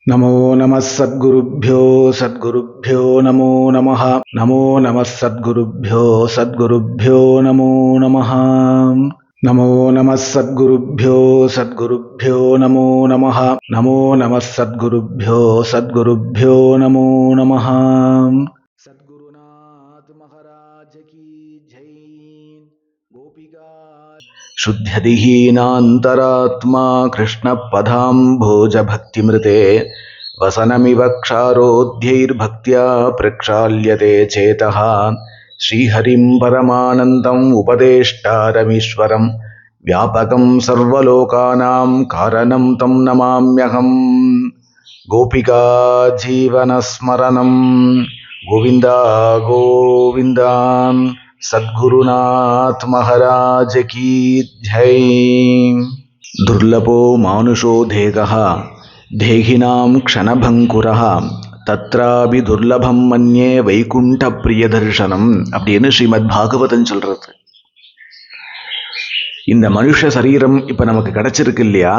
नमो नमः सद्गुरुभ्यो सद्गुरुभ्यो नमो नमः। नमो नमः सद्गुरुभ्यो सद्गुरुभ्यो नमो नमः। नमो नमः सद्गुरुभ्यो सद्गुरुभ्यो नमो नमः। नमो नमः सद्गुरुभ्यो सद्गुरुभ्यो नमो नमः। सद्गुरुनाथ महाराज की जय। गोपिका शुद्ध्यधिहीनान्तरात्मा कृष्णपदाम्भोजभक्तिमृते वसनमिव क्षारोध्यैर्भक्त्या प्रक्षाल्यते चेतः। श्रीहरिं परमानन्दम् उपदेष्टारमीश्वरं व्यापकं सर्वलोकानां कारणं तं नमाम्यहम्। गोपिका जीवनस्मरणं गोविन्द गोविन्द। सद्गुरुनाथ महाराज की जय। दुर्लभो मानुषो देहः देहिनां क्षणभङ्कुरः तत्रापि दुर्लभம் மன்யே வைகுண்ட பிரியதர்சனம் அப்படின்னு ஸ்ரீமத் பாகவதன் சொல்றது. இந்த மனுஷ சரீரம் இப்ப நமக்கு கிடைச்சிருக்கு இல்லையா,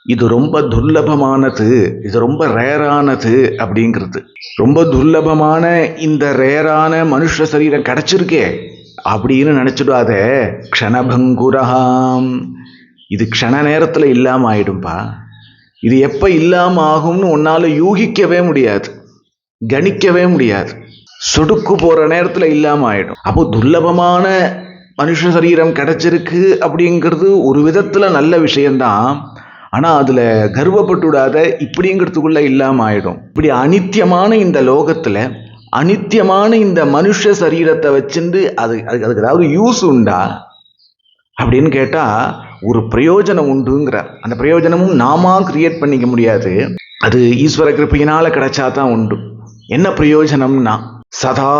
இது ரொம்ப துர்லபமானது, இது ரொம்ப ரேரானது அப்படிங்கிறது. ரொம்ப துர்லபமான இந்த ரேரான மனுஷ சரீரம் கிடைச்சிருக்கே அப்படின்னு நினைச்சிடாத. க்ஷணபங்குரஹாம், இது க்ஷண நேரத்துல இல்லாம ஆயிடும்பா. இது எப்ப இல்லாம ஆகும்னு உன்னால யூகிக்கவே முடியாது, கணிக்கவே முடியாது. சொடுக்கு போற நேரத்துல இல்லாம ஆயிடும். அப்போ துர்லபமான மனுஷ சரீரம் கிடைச்சிருக்கு அப்படிங்கிறது ஒரு விதத்துல நல்ல விஷயம்தான். ஆனா அதுல கர்வப்பட்டுடாத, இப்படிங்கிறதுக்குள்ள இல்லாம ஆயிடும். இப்படி அனித்தியமான இந்த லோகத்துல அனித்தியமான இந்த மனுஷ சரீரத்தை வச்சுட்டு அதுக்கு ஏதாவது யூஸ் உண்டா அப்படின்னு கேட்டா ஒரு பிரயோஜனம் உண்டுங்கிறார். அந்த பிரயோஜனமும் நாம கிரியேட் பண்ணிக்க முடியாது, அது ஈஸ்வர கிருப்பையினால கிடைச்சாதான் உண்டு. என்ன பிரயோஜனம்னா, சதா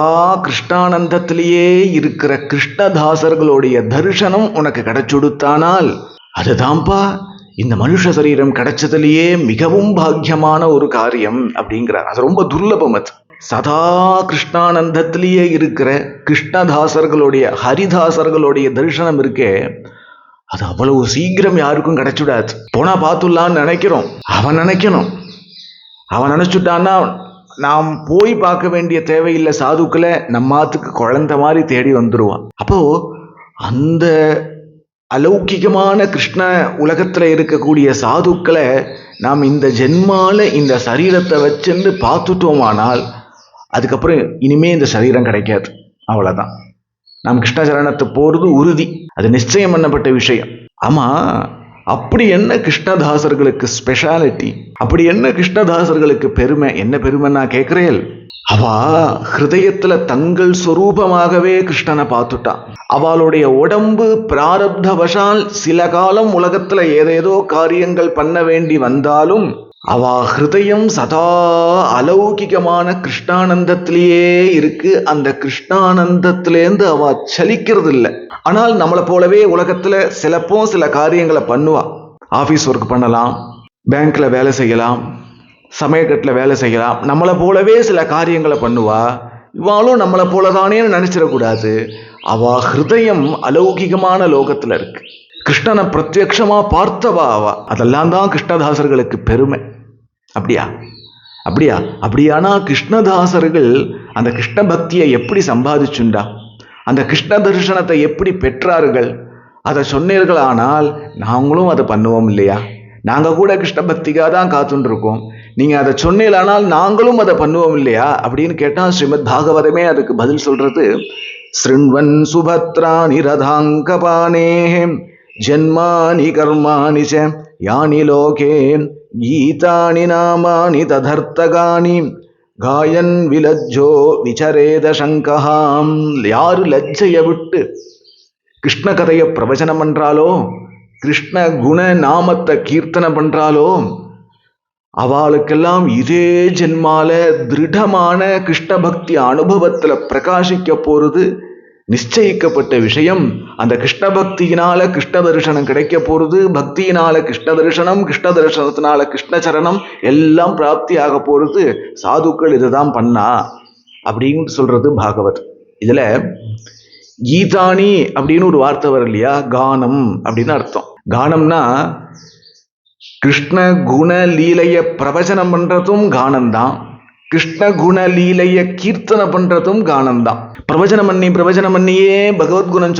கிருஷ்ணானந்தத்திலேயே இருக்கிற கிருஷ்ணதாசர்களுடைய தரிசனம் உனக்கு கிடைச்சுடுத்தானால் அதுதான்ப்பா இந்த மனுஷ சரீரம் கிடைச்சதுலேயே மிகவும் பாக்கியமான ஒரு காரியம் அப்படிங்கிறார். அது ரொம்ப துர்லபம். அது சதா கிருஷ்ணானந்தத்திலேயே இருக்கிற கிருஷ்ணதாசர்களுடைய ஹரிதாசர்களுடைய தரிசனம் இருக்கே, அது அவ்வளவு சீக்கிரம் யாருக்கும் கிடைச்சுடாது. போனா பார்த்துடலான்னு நினைக்கிறோம். அவன் நினைச்சுட்டான்னா நாம் போய் பார்க்க வேண்டிய தேவையில்லை. சாதுக்களை நம்மாத்துக்கு குழந்தை மாதிரி தேடி வந்துருவான். அப்போ அந்த அலௌகிகமான கிருஷ்ண உலகத்துல இருக்கக்கூடிய சாதுக்களை நாம் இந்த ஜென்மால இந்த சரீரத்தை வச்சுன்னு பார்த்துட்டோமானால் அதுக்கப்புறம் இனிமே இந்த சரீரம் கிடைக்காது, அவ்வளவுதான். நாம் கிருஷ்ணசரணத்தை போறது உறுதி, அது நிச்சயம் பண்ணப்பட்ட விஷயம். ஆமா, அப்படி என்ன கிருஷ்ணதாசர்களுக்கு ஸ்பெஷாலிட்டி, அப்படி என்ன கிருஷ்ணதாசர்களுக்கு பெருமை? என்ன பெருமைன்னா கேட்கிறேன், அவா ஹிருதயத்துல தங்கள் சொரூபமாகவே கிருஷ்ணனை பார்த்துட்டான். அவளுடைய உடம்பு பிராரப்தவசால் சில காலம் உலகத்துல ஏதேதோ காரியங்கள் பண்ண வேண்டி வந்தாலும் அவா ஹிருதயம் சதா அலௌகிகமான கிருஷ்ணானந்தத்திலேயே இருக்கு. அந்த கிருஷ்ணானந்தத்திலேருந்து அவ சலிக்கிறது இல்லை. ஆனால் நம்மளை போலவே உலகத்துல சில காரியங்களை பண்ணுவா. ஆபீஸ் ஒர்க் பண்ணலாம், பேங்க்ல வேலை செய்யலாம், சமயக்கட்டில் வேலை செய்யலாம். நம்மளை போலவே சில காரியங்களை பண்ணுவா. இவாளும் நம்மளை போலதானே நினைச்சிடக்கூடாது. அவ ஹிருதயம் அலௌகிகமான லோகத்துல இருக்கு. கிருஷ்ணனை பிரத்யக்ஷமா பார்த்தவா அவ. அதெல்லாம் தான் கிருஷ்ணதாசர்களுக்கு பெருமை. அப்படியானா கிருஷ்ணதாசர்கள் அந்த கிருஷ்ண பக்தியை எப்படி சம்பாதிச்சுண்டா, அந்த கிருஷ்ண தரிசனத்தை எப்படி பெற்றார்கள், அதை சொன்னீர்களானால் நாங்களும் அதை பண்ணுவோம் இல்லையா? நாங்க கூட கிருஷ்ண பக்திக்காக தான் காத்துட்டு இருக்கோம். நீங்க அதை சொன்னீங்களானால் நாங்களும் அதை பண்ணுவோம் இல்லையா அப்படின்னு கேட்டா ஸ்ரீமத் பாகவதமே அதுக்கு பதில் சொல்றது. ஸ்ருண்வன் சுபத்ராணி ரதாங்கபானே ஜன்மானி கர்மாணி ச யானி லோகே கீதானி நாமானி ததர்த்தகானி காயன் விலஜ்ஜோ விசரேத சங்கஹாம். யாரு லஜ்ஜைய விட்டு கிருஷ்ண கதையை பிரவச்சனம் பண்றாலோ, கிருஷ்ண குண நாமத்தை கீர்த்தனை பண்றாலோ, அவளுக்கெல்லாம் இதே ஜென்மால திருடமான கிருஷ்ண பக்தி அனுபவத்துல பிரகாசிக்க போறது நிச்சயிக்கப்பட்ட விஷயம். அந்த கிருஷ்ண பக்தியினால கிருஷ்ண தரிசனம் கிடைக்க போறது, பக்தியினால கிருஷ்ண தரிசனம், கிருஷ்ண தரிசனத்தினால கிருஷ்ணச்சரணம் எல்லாம் பிராப்தி ஆக போறது. சாதுக்கள் இதுதான் பண்ணா அப்படின்னு சொல்றது பாகவத். இதுல கீதானி அப்படின்னு ஒரு வார்த்தை வரும் இல்லையா, கானம் அப்படின்னு அர்த்தம். கானம்னா கிருஷ்ண குண லீலைய பிரவச்சனம் பண்றதும் கானம்தான், கிருஷ்ண குண லீலைய கீர்த்தனை பண்றதும் கானம்தான். பிரவச்சனம் பண்ணியே பகவத்குணம்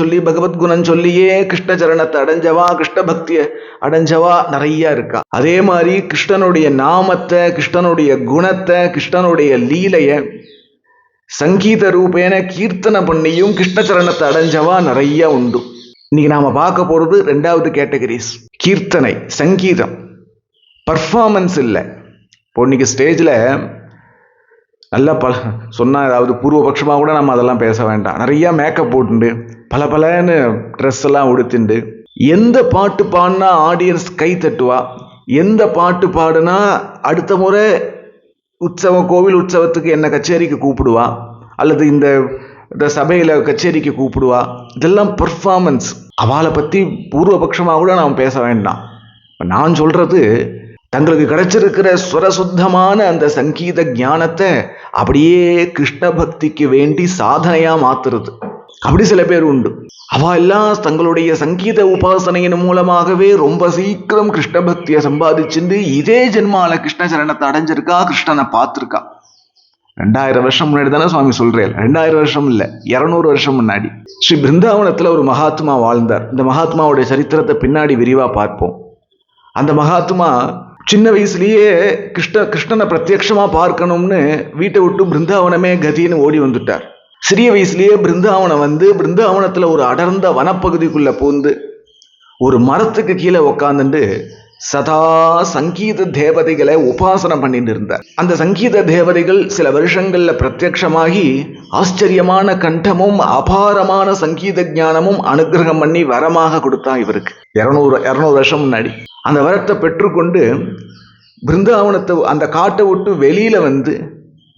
சொல்லியே கிருஷ்ண சரணத்தை அடைஞ்சவா, கிருஷ்ண பக்திய அடைஞ்சவா நிறைய இருக்கா. அதே மாதிரி கிருஷ்ணனுடைய நாமத்தை, கிருஷ்ணனுடைய குணத்தை, கிருஷ்ணனுடைய லீலைய சங்கீத ரூபேன கீர்த்தனை பண்ணியும் கிருஷ்ண சரணத்தை அடைஞ்சவா நிறைய உண்டு. இன்னைக்கு நாம பார்க்க போறது 2வது கேட்டகரிஸ். கீர்த்தனை, சங்கீதம், பர்ஃபார்மன்ஸ் இல்லை. இப்போ இன்னைக்கு ஸ்டேஜில் நல்லா சொன்னா ஏதாவது பூர்வபட்சமாக கூட நம்ம அதெல்லாம் பேச வேண்டாம். நிறைய மேக்கப் போட்டுண்டு பலன்னு ட்ரெஸ் எல்லாம் உடுத்துண்டு எந்த பாட்டு பாடினா ஆடியன்ஸ் கை தட்டுவா, எந்த பாட்டு பாடுனா அடுத்த முறை கோவில் உற்சவத்துக்கு என்ன கச்சேரிக்கு கூப்பிடுவா, அல்லது இந்த சபையில கச்சேரிக்கு கூப்பிடுவா, இதெல்லாம் பர்ஃபார்மன்ஸ். அவளை பத்தி பூர்வபட்சமாக கூட நாம் பேச வேண்டாம். நான் சொல்றது தங்களுக்கு கிடைச்சிருக்கிற ஸ்வரசுத்தமான அந்த சங்கீத ஞானத்தை அப்படியே கிருஷ்ண பக்திக்கு வேண்டி சாதனையா மாத்துறது. அப்படி சில பேர் உண்டு. அவ எல்லாம் தங்களுடைய சங்கீத உபாசனையின் மூலமாகவே ரொம்ப சீக்கிரம் கிருஷ்ண பக்தியை சம்பாதிச்சுட்டு இதே ஜென்மால கிருஷ்ண சரணத்தை அடைஞ்சிருக்கா, கிருஷ்ணனை பார்த்திருக்கா. 2000 வருஷம் முன்னாடி தானே சுவாமி சொல்றேன். 2000 வருஷம் இல்ல, 200 வருஷம் முன்னாடி ஸ்ரீ பிருந்தாவனத்துல ஒரு மகாத்மா வாழ்ந்தார். இந்த மகாத்மாவுடைய சரித்திரத்தை பின்னாடி விரிவா பார்ப்போம். அந்த மகாத்மா சின்ன வயசுலயே கிருஷ்ணனை பிரத்யட்சமா பார்க்கணும்னு வீட்டை விட்டு பிருந்தாவனமே கதின்னு ஓடி வந்துட்டார். சிறிய வயசுலயே பிருந்தாவனம் பிருந்தாவனத்துல ஒரு அடர்ந்த வனப்பகுதிக்குள்ள பூந்து ஒரு மரத்துக்கு கீழே உக்காந்துட்டு சதா சங்கீத தேவதைகளை உபாசனம் பண்ணிட்டு இருந்தார். அந்த சங்கீத தேவதைகள் சில வருஷங்கள்ல பிரத்யட்சமாகி ஆச்சரியமான கண்டமும் அபாரமான சங்கீத ஞானமும் அனுகிரகம் பண்ணி வரமாக கொடுத்தா இவருக்கு. 200 வருஷம் முன்னாடி அந்த வரத்தை பெற்றுக்கொண்டு பிருந்தாவனத்தை அந்த காட்டை விட்டு வெளியில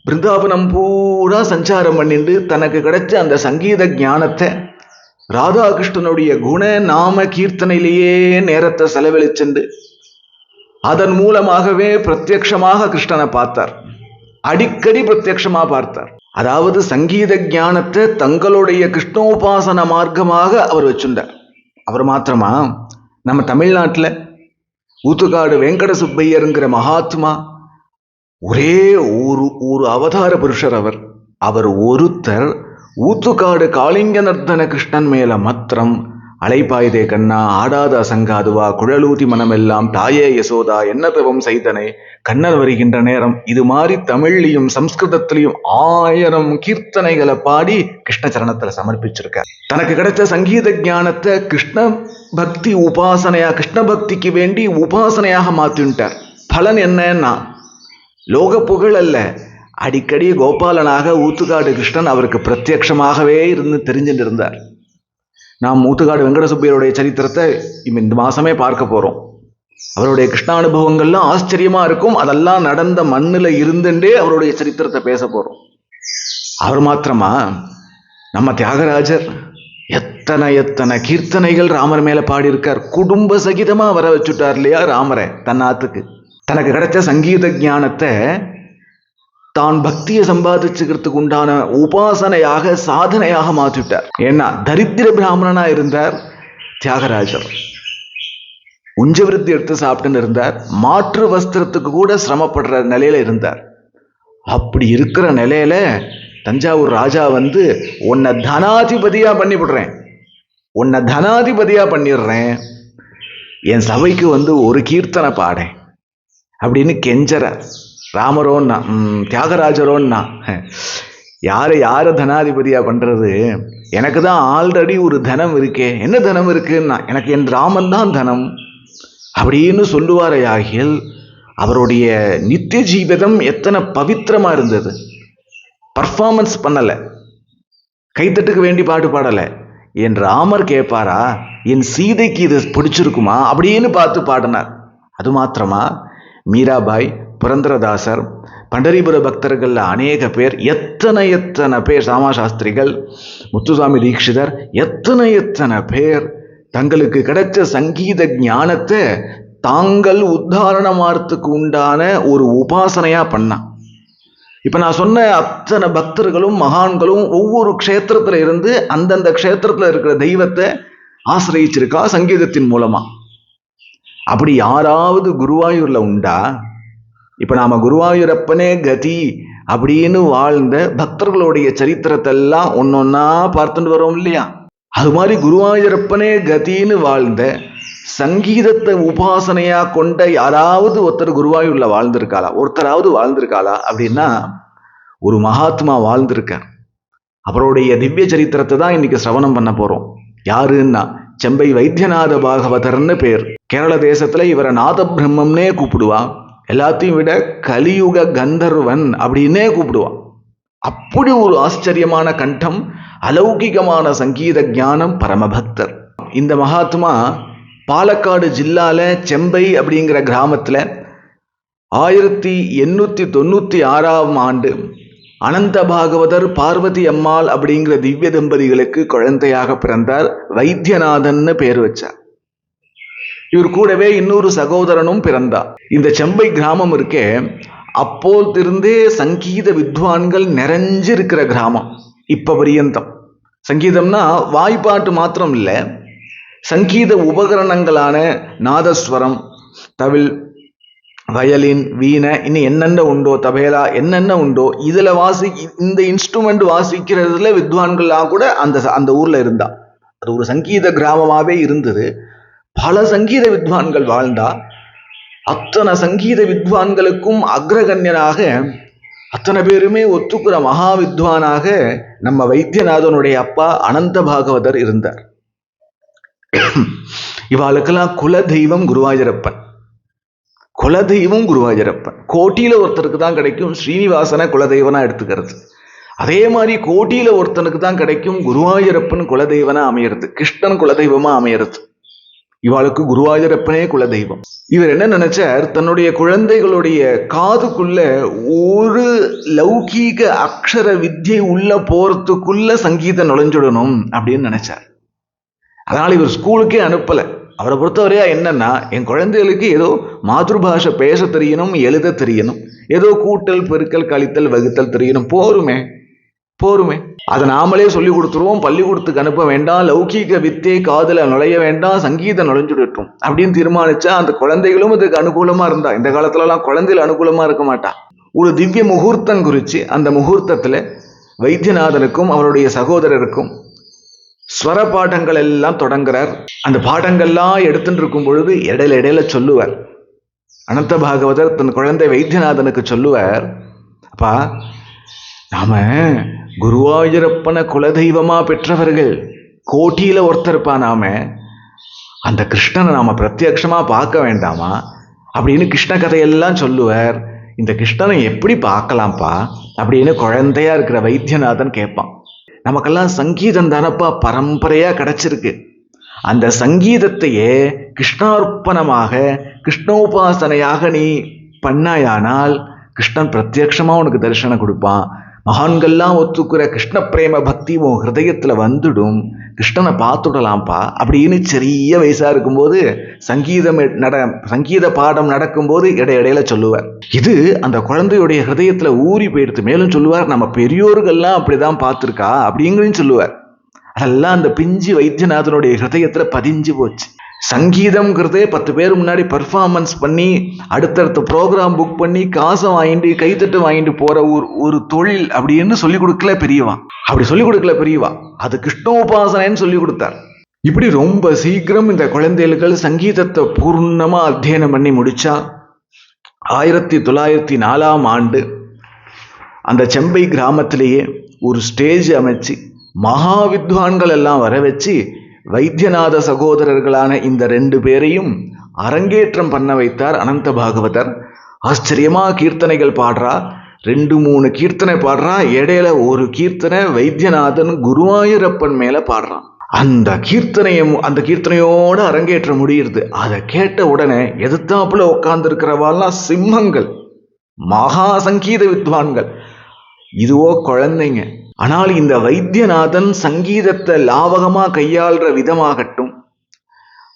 பிருந்தாவனம் பூரா சஞ்சாரம் பண்ணிட்டு தனக்கு கிடைச்ச அந்த சங்கீத ஞானத்தை ராதாகிருஷ்ணனுடைய குண நாம கீர்த்தனையிலேயே நேரத்தை செலவழிச்சுண்டு அதன் மூலமாகவே பிரத்யட்சமாக கிருஷ்ணனை பார்த்தார். அடிக்கடி பிரத்யட்சமா பார்த்தார். அதாவது சங்கீத ஞானத்தை தங்களுடைய கிருஷ்ணோபாசன மார்க்கமாக அவர் வச்சுட்டார். அவர் மாத்திரமா, நம்ம தமிழ்நாட்டில் ஊத்துக்காடு வெங்கட சுப்பையருங்கிற மகாத்மா ஒரே ஒரு அவதார புருஷர். அவர் ஒருத்தர் ஊத்துக்காடு காளிங்க நர்த்தன கிருஷ்ணன் மேல மாத்திரம் அலைப்பாய்தே கண்ணா, ஆடாத அசங்காதுவா, குழலூதி மனமெல்லாம் தாயே யசோதா, என்ன தவம் செய்தனே, கண்ணன் வருகின்ற நேரம், இது மாதிரி தமிழ்லையும் சம்ஸ்கிருதத்திலையும் 1000 கீர்த்தனைகளை பாடி கிருஷ்ண சரணத்துல சமர்ப்பிச்சிருக்கார். தனக்கு கிடைச்ச சங்கீத ஞானத்தை கிருஷ்ண பக்தி உபாசனையா, கிருஷ்ண பக்திக்கு வேண்டி உபாசனையாக மாத்திட்டார். பலன் என்னன்னா லோக புகழ் அல்ல, அடிக்கடி கோபாலனாக ஊத்துக்காடு கிருஷ்ணன் அவருக்கு பிரத்யட்சமாகவே இருந்து தெரிஞ்சுட்டு இருந்தார். நாம் ஊத்துக்காடு வெங்கட சுப்பையருடைய சரித்திரத்தை இந்த மாசமே பார்க்க போறோம். அவருடைய கிருஷ்ணானுபவங்கள்லாம் ஆச்சரியமா இருக்கும். அதெல்லாம் நடந்த மண்ணுல இருந்துட்டே அவருடைய சரித்திரத்தை பேச போறோம். அவர் மாத்திரமா, நம்ம தியாகராஜர் எத்தனை கீர்த்தனைகள் ராமர் மேல பாடியிருக்கார். குடும்ப சகிதமா வர வச்சுட்டார் இல்லையா ராமரை தன்னாத்துக்கு. தனக்கு கிடைச்ச சங்கீத ஞானத்தை தான் பக்தியை சம்பாதிச்சுக்கிறதுக்கு உண்டான உபாசனையாக சாதனையாக மாற்றிவிட்டார். ஏன்னா தரித்திர பிராமணனா இருந்தார் தியாகராஜர். உஞ்சவிருத்தி எடுத்து சாப்பிட்டுன்னு இருந்தார். மாற்று வஸ்திரத்துக்கு கூட சிரமப்படுற நிலையில இருந்தார். அப்படி இருக்கிற நிலையில தஞ்சாவூர் ராஜா உன்னை தனாதிபதியா பண்ணிடுறேன், என் சபைக்கு ஒரு கீர்த்தனை பாடேன் அப்படின்னு கெஞ்சற. ராமரோன்னா தியாகராஜரோன்னா யாரை தனாதிபதியா பண்றது? எனக்கு தான் ஆல்ரெடி ஒரு தனம் இருக்கே. என்ன தனம் இருக்குன்னா, எனக்கு என் ராமன் தான் தனம் அப்படின்னு சொல்லுவார யாகில் அவருடைய நித்திய ஜீவிதம் எத்தனை பவித்திரமா இருந்தது. பர்ஃபார்மன்ஸ் பண்ணல, கைத்தட்டுக்கு வேண்டி பாட்டு பாடல. என் ராமர் கேட்பாரா, என் சீதைக்கு இது பிடிச்சிருக்குமா அப்படின்னு பார்த்து பாடினார். அது மாத்திரமா, மீராபாய், புரந்தரதாசர், பண்டரிபுர பக்தர்கள் அநேக பேர், எத்தனை பேர், சாமாசாஸ்திரிகள், முத்துசாமி தீட்சிதர், எத்தனை பேர் தங்களுக்கு கிடைச்ச சங்கீத ஞானத்தை தாங்கள் உத்தாரணமாறத்துக்கு உண்டான ஒரு உபாசனையா பண்ணா. இப்ப நான் சொன்ன அத்தனை பக்தர்களும் மகான்களும் ஒவ்வொரு க்ஷேத்திரத்துல இருந்து அந்தந்த க்ஷேத்திரத்துல இருக்கிற தெய்வத்தை ஆசிரியிச்சிருக்கா சங்கீதத்தின் மூலமா. அப்படி யாராவது குருவாயூர்ல உண்டா? இப்ப நாம குருவாயூரப்பனே கதி அப்படின்னு வாழ்ந்த பக்தர்களுடைய சரித்திரத்தை எல்லாம் ஒன்னொன்னா பார்த்துட்டு வரோம் இல்லையா? அது மாதிரி குருவாயூரப்பனே கதின்னு வாழ்ந்த சங்கீதத்தை உபாசனையா கொண்ட யாராவது ஒருத்தர் குருவாயூர்ல வாழ்ந்திருக்காளா? ஒருத்தராவது வாழ்ந்திருக்காளா அப்படின்னா ஒரு மகாத்மா வாழ்ந்திருக்கார். அவருடைய திவ்ய சரித்திரத்தை தான் இன்னைக்கு சிரவணம் பண்ண போறோம். யாருன்னா செம்பை வைத்தியநாத பாகவதர்னு பேர். கேரள தேசத்துல இவரை நாத பிரம்மம்னே கூப்பிடுவான். எல்லாத்தையும் விட கலியுக கந்தர்வன் அப்படின்னே கூப்பிடுவான். அப்படி ஒரு ஆச்சரியமான கண்டம், அலௌகிகமான சங்கீத ஞானம், பரமபக்தர். இந்த மகாத்மா பாலக்காடு ஜில்லால செம்பை அப்படிங்கிற கிராமத்துல 1896 ஆண்டு அனந்த பாகவதர் பார்வதி அம்மாள் அப்படிங்கிற திவ்ய தம்பதிகளுக்கு குழந்தையாக பிறந்தார். வைத்தியநாதன் பேர் வச்சார். இவர் கூடவே இன்னொரு சகோதரனும் பிறந்தார். இந்த செம்பை கிராமம் இருக்கே, அப்போதிருந்தே சங்கீத வித்வான்கள் நிறைஞ்சிருக்கிற கிராமம். இப்ப பரியந்தம் சங்கீதம்னா வாய்ப்பாட்டு மாத்திரம் இல்லை, சங்கீத உபகரணங்களான நாதஸ்வரம், தவில், வயலின், வீணை, இன்னும் என்னென்ன உண்டோ, தபேலா, என்னென்ன உண்டோ, இதுல இந்த இன்ஸ்ட்ருமெண்ட் வாசிக்கிறதுல வித்வான்கள்லாம் கூட அந்த ஊர்ல இருந்தா. அது ஒரு சங்கீத கிராமமாவே இருந்தது. பல சங்கீத வித்வான்கள் வாழ்ந்தா. அத்தனை சங்கீத வித்வான்களுக்கும் அக்ரகண்யனாக, அத்தனை பேருமே ஒத்துக்குற மகா வித்வானாக நம்ம வைத்தியநாதனுடைய அப்பா அனந்த பாகவதர் இருந்தார். இவாளுக்கெல்லாம் குல தெய்வம் குருவாயூரப்பன். குலதெய்வம் குருவாயூரப்பன். கோட்டியில ஒருத்தருக்கு தான் கிடைக்கும் ஸ்ரீனிவாசனை குலதெய்வனா எடுத்துக்கிறது. அதே மாதிரி கோட்டியில ஒருத்தனுக்கு தான் கிடைக்கும் குருவாயூரப்பன் குலதெய்வனா அமையிறது, கிருஷ்ணன் குலதெய்வமா அமையிறது. இவாளுக்கு குருவாயூரப்பனே குலதெய்வம். இவர் என்ன நினைச்சார், தன்னுடைய குழந்தைகளுடைய காதுக்குள்ள ஒரு லௌகீக அக்ஷர வித்யை உள்ள போறதுக்குள்ள சங்கீதம் நுழைஞ்சுடணும் அப்படின்னு நினைச்சார். அதனால இவர் ஸ்கூலுக்கே அனுப்பல. அவரை பொறுத்தவரையா என்னன்னா, என் குழந்தைகளுக்கு ஏதோ மாதృபாஷை பேச தெரியணும், எழுத தெரியணும், ஏதோ கூட்டல், பெருக்கல், கழித்தல், வகுத்தல் தெரியணும், போருமே. அதை நாமளே சொல்லி கொடுத்துருவோம், பள்ளிக்கூடத்துக்கு அனுப்ப வேண்டாம், லௌகீக வித்தை காதுல நுழைய வேண்டாம், சங்கீதம் நுழைஞ்சுடட்டும் அப்படின்னு தீர்மானிச்சா அந்த குழந்தைகளும் இதுக்கு அனுகூலமா இருந்தா. இந்த காலத்துல எல்லாம் குழந்தைகள் அனுகூலமா இருக்க மாட்டா. ஒரு திவ்ய முகூர்த்தம் குறிச்சு அந்த முகூர்த்தத்துல வைத்தியநாதனுக்கும் அவருடைய சகோதரருக்கும் ஸ்வர பாடங்கள் எல்லாம் தொடங்குறார். அந்த பாடங்கள்லாம் எடுத்துட்டு இருக்கும் பொழுது இடையில சொல்லுவார். அனந்த பாகவதர் தன் குழந்தை வைத்தியநாதனுக்கு சொல்லுவார், அப்பா, நாம குருவாயூரப்பனை குலதெய்வமா பெற்றவர்கள், கோட்டியில ஒருத்தருப்பா, நாம அந்த கிருஷ்ணனை நாம பிரத்யட்சமா பார்க்க வேண்டாமா அப்படின்னு கிருஷ்ண கதையெல்லாம் சொல்லுவார். இந்த கிருஷ்ணனை எப்படி பார்க்கலாம்ப்பா அப்படின்னு குழந்தையா இருக்கிற வைத்தியநாதன் கேட்பான். நமக்கெல்லாம் சங்கீதம் தானப்பா பரம்பரையா கிடைச்சிருக்கு. அந்த சங்கீதத்தையே கிருஷ்ணார்ப்பணமாக, கிருஷ்ணோபாசனையாக நீ பண்ணாயானால் கிருஷ்ணன் பிரத்யட்சமா உனக்கு தரிசனம் கொடுப்பான். மகான்கள்லாம் ஒத்துக்குற கிருஷ்ண பிரேம பக்தி உன் ஹிருதயத்துல வந்துடும், கிருஷ்ணனை பார்த்துடலாம்ப்பா அப்படின்னு சிறிய வயசா இருக்கும்போது சங்கீத பாடம் நடக்கும்போது இடையில சொல்லுவார். இது அந்த குழந்தையுடைய ஹிருதயத்துல ஊறி போயிடுது. மேலும் சொல்லுவார், நம்ம பெரியோர்கள்லாம் அப்படிதான் பார்த்துருக்கா அப்படிங்கிறதையும் சொல்லுவார். அதெல்லாம் அந்த பிஞ்சு வைத்தியநாதனுடைய ஹிருதயத்துல பதிஞ்சு போச்சு. சங்கீதம்ங்கிறதே 10 பேர் முன்னாடி பர்ஃபார்மன்ஸ் பண்ணி அடுத்தடுத்த ப்ரோக்ராம் புக் பண்ணி காசை வாங்கிட்டு கைத்தட்டு வாங்கிட்டு போற ஒரு தொழில் அப்படின்னு சொல்லி கொடுக்கல பெரியவா. அப்படி சொல்லி கொடுக்கல பெரியவா, அது கிருஷ்ணோபாசனைன்னு சொல்லி கொடுத்தார். இப்படி ரொம்ப சீக்கிரம் இந்த குழந்தைகள் சங்கீதத்தை பூர்ணமா அத்தியனம் பண்ணி முடிச்சா 1904 ஆண்டு அந்த செம்பை கிராமத்திலேயே ஒரு ஸ்டேஜ் அமைச்சு மகா வித்வான்கள் எல்லாம் வர வச்சு வைத்தியநாத சகோதரர்களான இந்த 2 பேரையும் அரங்கேற்றம் பண்ண வைத்தார் அனந்த பாகவதர். ஆச்சரியமா கீர்த்தனைகள் பாடுறா, 2-3 கீர்த்தனை பாடுறா. இடையில ஒரு கீர்த்தனை வைத்தியநாதன் குருவாயூரப்பன் மேல பாடுறான். அந்த கீர்த்தனையோட அரங்கேற்றம் முடியுது. அதை கேட்ட உடனே எதிர்த்தாப்புல உட்கார்ந்து இருக்கிறவாள்லாம் சிம்மங்கள், மகா சங்கீத வித்வான்கள். இதுவோ குழந்தைங்க. ஆனால் இந்த வைத்தியநாதன் சங்கீதத்தை லாவகமா கையாள்ற விதமாகட்டும்,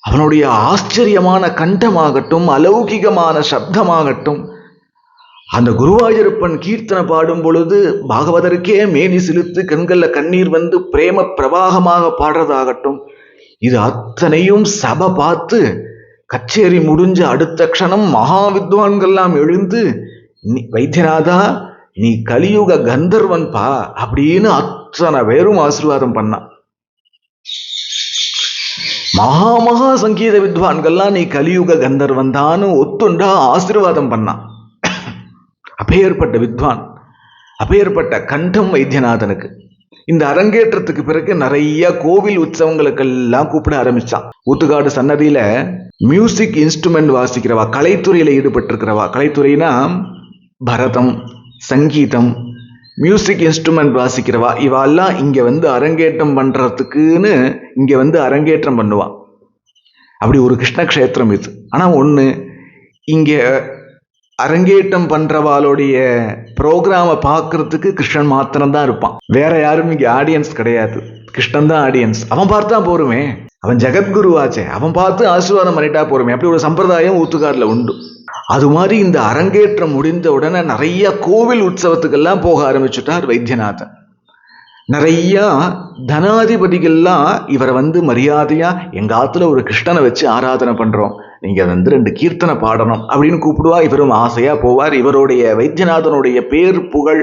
அவனுடைய ஆச்சரியமான கண்டமாகட்டும், அலௌகிகமான சப்தமாகட்டும், அந்த குருவாயூரப்பன் கீர்த்தனை பாடும் பொழுது பாகவதருக்கே மேனி சிலுத்து கண்கள்ல கண்ணீர் வந்து பிரேம பிரவாகமாக பாடுறதாகட்டும், இது அத்தனையும் சபை பார்த்து கச்சேரி முடிஞ்ச அடுத்த க்ஷணம் மகா வித்வான்கள்லாம் எழுந்து, வைத்தியநாதா நீ கலியுக கந்தர்வன் பா அப்படின்னு அத்தனை பேரும் ஆசீர்வாதம் பண்ணான். மகா சங்கீத வித்வான்கள்லாம் நீ கலியுக கந்தர்வன் தான் ஒத்துண்டா ஆசீர்வாதம் பண்ணான். அப்பேற்பட்ட வித்வான், அப்பேற்பட்ட கண்டம் வைத்தியநாதனுக்கு. இந்த அரங்கேற்றத்துக்கு பிறகு நிறைய கோவில் உற்சவங்களுக்கெல்லாம் கூப்பிட ஆரம்பிச்சான். ஊத்துக்காடு சன்னதியில மியூசிக் இன்ஸ்ட்ருமெண்ட் வாசிக்கிறவா, கலைத்துறையில ஈடுபட்டிருக்கிறவா, கலைத்துறைனா பரதம், சங்கீதம், மியூசிக் இன்ஸ்ட்ருமெண்ட் வாசிக்கிறவா, இவாள்லாம் இங்க வந்து அரங்கேற்றம் பண்றதுக்குன்னு இங்க வந்து அரங்கேற்றம் பண்ணுவா. அப்படி ஒரு கிருஷ்ணக்ஷேத்திரம் இது. ஆனா ஒண்ணு, இங்க அரங்கேற்றம் பண்றவாளுடைய ப்ரோக்ராமை பார்க்கறதுக்கு கிருஷ்ணன் மாத்திரம் தான் இருப்பான். வேற யாரும் இங்க ஆடியன்ஸ் கிடையாது. கிருஷ்ணன் தான் ஆடியன்ஸ். அவன் பார்த்தா போருமே, அவன் ஜெகத்குருவாச்சே, அவன் பார்த்து ஆசீர்வாதம் பண்ணிட்டா போருமே. அப்படி ஒரு சம்பிரதாயம் ஊத்துக்காடுல உண்டு. அது மாதிரி இந்த அரங்கேற்றம் முடிந்த உடனே நிறைய கோவில் உற்சவத்துக்கெல்லாம் போக ஆரம்பிச்சுட்டார் வைத்தியநாதன். நிறைய தனாதிபதிகள்லாம் இவரை வந்து மரியாதையா, எங்க ஆத்துல ஒரு கிருஷ்ணனை வச்சு ஆராதனை பண்றோம், நீங்க வந்து 2 கீர்த்தனை பாடணும் அப்படின்னு கூப்பிடுவா. இவரும் ஆசையா போவார். இவருடைய வைத்தியநாதனுடைய பேர் புகழ்